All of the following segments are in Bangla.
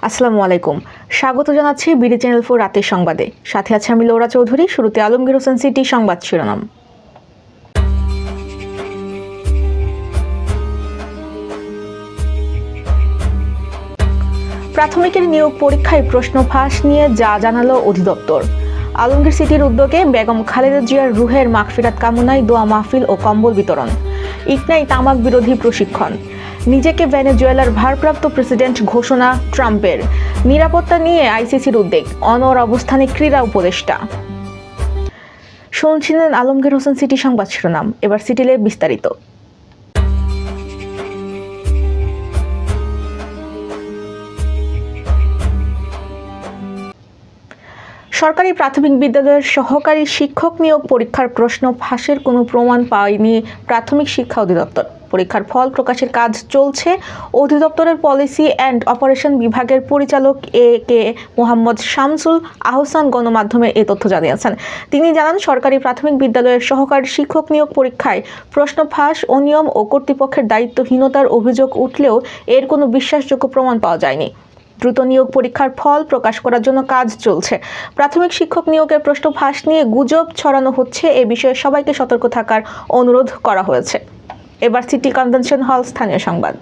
আসসালামু আলাইকুম। স্বাগত জানাচ্ছি বিডি চ্যানেল 4 রাতের সংবাদে। সাথে আছে আমি লৌরা চৌধুরী। শুরুতে আলমগীর হোসেন সিটি সংবাদ শিরোনাম। প্রাথমিকের নিয়োগ পরীক্ষায় প্রশ্ন ফাঁস নিয়ে যা জানালো অধিদপ্তর। আলমগীর সিটির উদ্যোগে বেগম খালেদা জিয়ার রুহের মাগফিরাত কামনায় দোয়া মাহফিল ও কম্বল বিতরণ। ইকনাই তামাক বিরোধী প্রশিক্ষণ। নিজেকে ভেনেজুয়েলার ভারপ্রাপ্ত প্রেসিডেন্ট ঘোষণা ট্রাম্পের। নিরাপত্তা নিয়ে আইসিসির উদ্বেগ, অনড় অবস্থানে ক্রীড়া উপদেষ্টা। শুনছিলেন আলমগীর হোসেন সিটি সংবাদ শিরোনাম। এবার সিটিলে বিস্তারিত। সরকারি প্রাথমিক বিদ্যালয়ের সহকারী শিক্ষক নিয়োগ পরীক্ষার প্রশ্ন ফাঁসের কোনো প্রমাণ পায়নি প্রাথমিক শিক্ষা অধিদপ্তর। পরীক্ষার ফল প্রকাশের কাজ চলছে। অধিদপ্তরের পলিসি অ্যান্ড অপারেশন বিভাগের পরিচালক কে মোহাম্মদ শামসুল আহসান গণমাধ্যমে এ তথ্য জানিয়েছেন। তিনি জানান, সরকারি প্রাথমিক বিদ্যালয়ের সহকারী শিক্ষক নিয়োগ পরীক্ষায় প্রশ্ন ফাঁস, অনিয়ম ও কর্তৃপক্ষের দায়িত্বহীনতার অভিযোগ উঠলেও এর কোনো বিশ্বাসযোগ্য প্রমাণ পাওয়া যায়নি। দ্রুত নিয়োগ পরীক্ষার ফল প্রকাশ করার জন্য কাজ চলছে। প্রাথমিক শিক্ষক নিয়োগের প্রশ্ন ফাঁস নিয়ে গুজব ছড়ানো হচ্ছে, এ বিষয়ে সবাইকে সতর্ক থাকার অনুরোধ করা হয়েছে। এবার সিটি কনভেনশন হল স্থানীয় সংবাদ।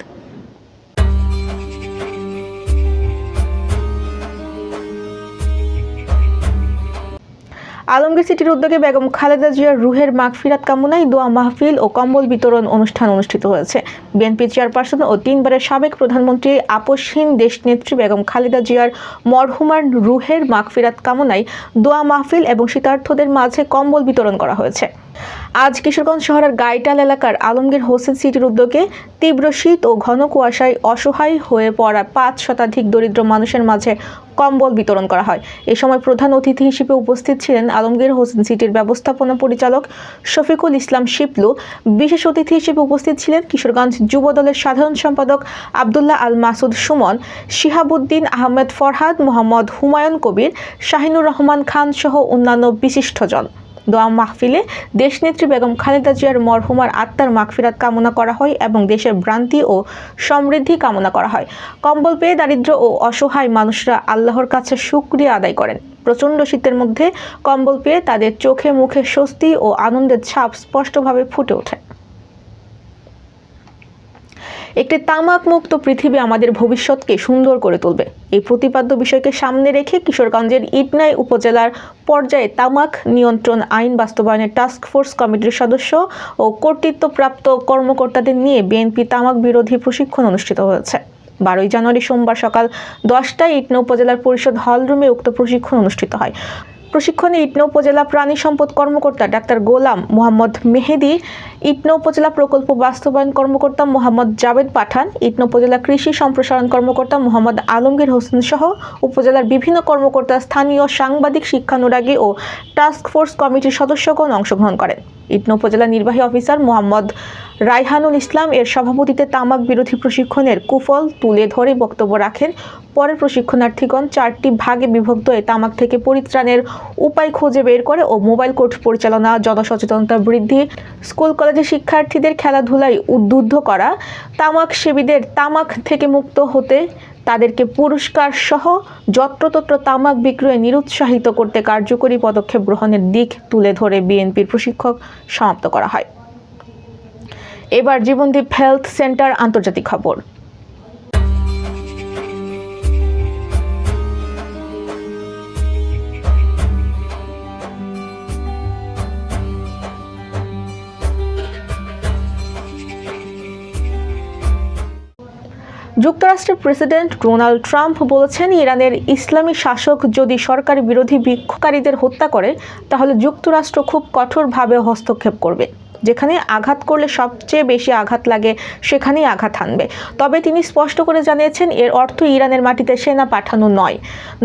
আলমগীর সিটির উদ্যোগে বেগম খালেদা জিয়ার রুহের মাগফিরাত কামনায় দোয়া মাহফিল ও কম্বল বিতরণ অনুষ্ঠান অনুষ্ঠিত হয়েছে। বিএনপি চেয়ারপারসন ও 3 বারের সাবেক প্রধানমন্ত্রী আপসহীন দেশনেত্রী বেগম খালেদা জিয়ার মরহুমার রুহের মাগফিরাত কামনায় দোয়া মাহফিল এবং শীতার্থদের মাঝে কম্বল বিতরণ করা হয়েছে। আজ কিশোরগঞ্জ শহরের গাইটাল এলাকার আলমগীর হোসেন সিটির উদ্যোগে তীব্র শীত ও ঘন কুয়াশায় অসহায় হয়ে পড়া 5 শতাধিক দরিদ্র মানুষের মাঝে কম্বল বিতরণ করা হয়। এ সময় প্রধান অতিথি হিসেবে উপস্থিত ছিলেন আলমগীর হোসেন সিটির ব্যবস্থাপনা পরিচালক শফিকুল ইসলাম শিপলু। বিশেষ অতিথি হিসেবে উপস্থিত ছিলেন কিশোরগঞ্জ যুব দলের সাধারণ সম্পাদক আবদুল্লাহ আল মাসুদ সুমন, শিহাবুদ্দিন আহমেদ ফরহাদ, মোহাম্মদ হুমায়ুন কবির, শাহিনুর রহমান খান সহ অন্যান্য বিশিষ্টজন। দোয়া মাহফিলে দেশনেত্রী বেগম খালেদা জিয়ার মরহুমার আত্মার মাগফিরাত কামনা করা হয় এবং দেশের ভ্রান্তি ও সমৃদ্ধি কামনা করা হয়। কম্বল পেয়ে দারিদ্র ও অসহায় মানুষরা আল্লাহর কাছে শুকরিয়া আদায় করেন। প্রচণ্ড শীতের মধ্যে কম্বল পেয়ে তাদের চোখে মুখে স্বস্তি ও আনন্দের ছাপ স্পষ্টভাবে ফুটে ওঠে। একটি তামাক মুক্ত পৃথিবী আমাদের ভবিষ্যৎকে সুন্দর করে তুলবে। এই প্রতিপাদ্য বিষয়কে সামনে রেখে কিশোরগঞ্জের ইটনাই উপজেলার পর্যায়ে তামাক নিয়ন্ত্রণ আইন বাস্তবায়নের টাস্ক ফোর্স কমিটির সদস্য ও কর্তৃত্বপ্রাপ্ত কর্মকর্তাদের নিয়ে বিএনপি তামাক বিরোধী প্রশিক্ষণ অনুষ্ঠিত হয়েছে। 12 জানুয়ারি সোমবার সকাল 10টায় ইটনা উপজেলার পরিষদ হলরুমে উক্ত প্রশিক্ষণ অনুষ্ঠিত হয়। প্রশিক্ষণে ইটনা উপজেলা প্রাণী সম্পদ কর্মকর্তা ডাক্তার গোলাম মোহাম্মদ মেহেদি, ইটনা উপজেলা প্রকল্প বাস্তবায়ন কর্মকর্তা মোহাম্মদ জাবেদ পাঠান, ইটনা উপজেলা কৃষি সম্প্রসারণ কর্মকর্তা মোহাম্মদ আলমগীর হোসেন সহ উপজেলার বিভিন্ন কর্মকর্তা, স্থানীয় সাংবাদিক, শিক্ষানুরাগী ও টাস্ক ফোর্স কমিটির সদস্যগণ অংশগ্রহণ করেন। ইটনা উপজেলা নির্বাহী অফিসার মোহাম্মদ রায়হানুল ইসলাম এর সভাপতিত্বে তামাক বিরোধী প্রশিক্ষণের কুফল তুলে ধরে বক্তব্য রাখেন। পরে প্রশিক্ষণার্থীগণ 4টি ভাগে বিভক্ত হয়ে তামাক থেকে পরিত্রাণের উপায় খুঁজে বের করে ও মোবাইল কোর্ট পরিচালনা, জনসচেতনতা বৃদ্ধি, স্কুল কলেজের শিক্ষার্থীদের খেলাধুলায় উদ্বুদ্ধ করা, তামাক সেবীদের তামাক থেকে মুক্ত হতে তাদেরকে পুরস্কার সহ যত্রতত্র তামাক বিক্রয়ে নিরুৎসাহিত করতে কার্যকরী পদক্ষেপ গ্রহণের দিক তুলে ধরে বিএনপির প্রশিক্ষণ সমাপ্ত করা হয়। এবার জীবনদীপ হেলথ সেন্টার আন্তর্জাতিক খবর। যুক্তরাষ্ট্রের প্রেসিডেন্ট ডোনাল্ড ট্রাম্প বলেছেন, ইরানের ইসলামী শাসক যদি সরকারি বিরোধী বিক্ষোভকারীদের হত্যা করে তাহলে যুক্তরাষ্ট্র খুব কঠোরভাবে হস্তক্ষেপ করবে। যেখানে আঘাত করলে সবচেয়ে বেশি আঘাত লাগে সেখানেই আঘাত হানবে। তবে তিনি স্পষ্ট করে জানিয়েছেন, এর অর্থ ইরানের মাটিতে সেনা পাঠানো নয়।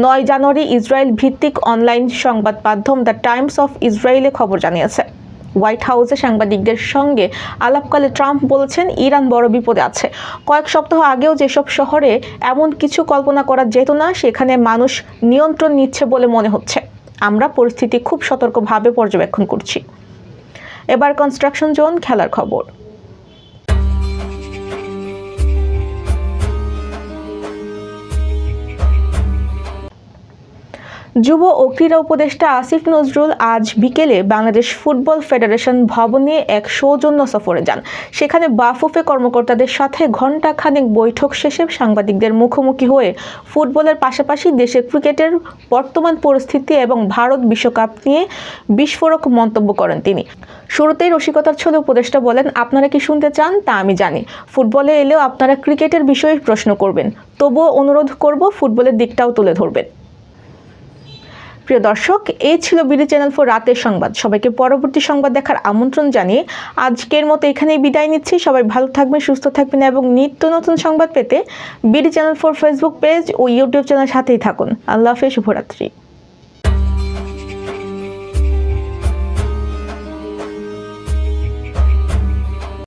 9 জানুয়ারি ইসরায়েল ভিত্তিক অনলাইন সংবাদ মাধ্যম দ্য টাইমস অফ ইসরায়েলে খবর জানিয়েছে। হোয়াইট হাউসে সাংবাদিকদের সঙ্গে আলাপকালে ট্রাম্প বলেছেন, ইরান বড় বিপদে আছে। কয়েক সপ্তাহ আগেও যেসব শহরে এমন কিছু কল্পনা করা যেত না, সেখানে মানুষ নিয়ন্ত্রণ নিচ্ছে বলে মনে হচ্ছে। আমরা পরিস্থিতি খুব সতর্কভাবে পর্যবেক্ষণ করছি। এবার কনস্ট্রাকশন জোন খেলার খবর। যুব ও ক্রীড়া উপদেষ্টা আসিফ নজরুল আজ বিকেলে বাংলাদেশ ফুটবল ফেডারেশন ভবনে এক সৌজন্য সফরে যান। সেখানে বাফুফে কর্মকর্তাদের সাথে ঘণ্টাখানেক বৈঠক শেষে সাংবাদিকদের মুখোমুখি হয়ে ফুটবলের পাশাপাশি দেশের ক্রিকেটের বর্তমান পরিস্থিতি এবং ভারত বিশ্বকাপ নিয়ে বিস্ফোরক মন্তব্য করেন তিনি। শুরুতেই রসিকতার ছলে উপদেষ্টা বলেন, আপনারা কি শুনতে চান তা আমি জানি। ফুটবলে এলেও আপনারা ক্রিকেটের বিষয়ে প্রশ্ন করবেন, তবুও অনুরোধ করব ফুটবলের দিকটাও তুলে ধরবেন। প্রিয় দর্শক, এই ছিল বিডি চ্যানেল 4 রাতের সংবাদ। সবাইকে পরবর্তী সংবাদ দেখার আমন্ত্রণ জানিয়ে আজকের মতো এখানেই বিদায় নিচ্ছি। সবাই ভালো থাকবেন, সুস্থ থাকবেন এবং নিত্য নতুন সংবাদ পেতে বিডি চ্যানেল 4 ফেসবুক পেজ ও ইউটিউব চ্যানেল সাথেই থাকুন। আল্লাহ হাফেজ, শুভরাত্রি।